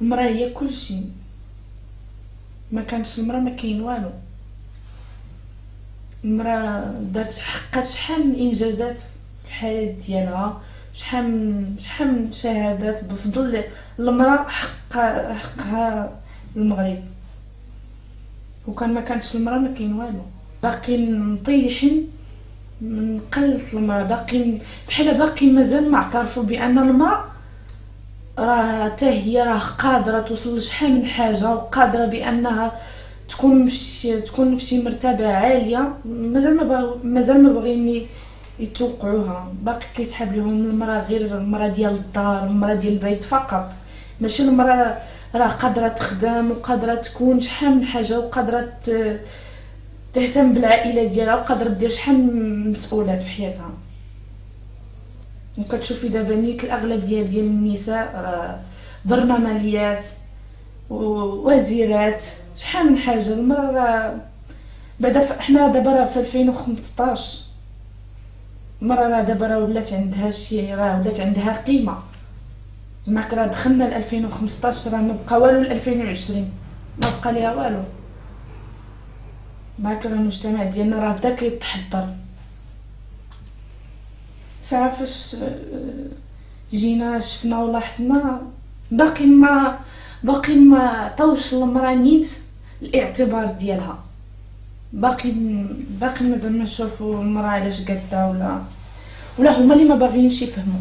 المراه هي كلشي. ما كانش المراه ما كاين والو. المراه حققت شحال من انجازات في الحياه ديالها، شحال من شهادات بفضل المراه حقها المغرب. وكان ما كانش المراه ما كاين والو. باقيين مطيحين من قلة المراه، باقيين بحال باقيين مازال ما اعترفوا بان المراه راه حتى هي راه قادره توصل لشحال من حاجه، وقادره بانها تكون في شي مرتبه عاليه. مازال ما باغيين يتوقعوها. باقي كيسحاب لهم المراه غير المراه ديال الدار، المراه ديال البيت فقط. ماشي المراه راه قادره تخدم وقادره تكون شحال من حاجه، وقادره تهتم بالعائله ديالها، وقادره دير شحال من مسؤولات في حياتها. وكتشوفي دابا نيت الاغلب ديال النساء راه برناماليات ووزيرات، شحال من حاجه. المراه راه بعدا حنا دابا راه في 2015. المراه راه دابا راه ولات عندها شي، راه ولات عندها قيمه. معك راه دخلنا ل 2015، راه ما بقى والو ل 2020، ما بقى ليها والو. معك راه المجتمع ديالنا راه بدا كيتحضر. ساعه فاش جينا شفنا ولاحظنا باقي ما عطاوش للمراه نيت الاعتبار ديالها. باقي مازال ما نشوفوا المراه علاش قاده، ولا هما اللي ما باغيينش يفهموا.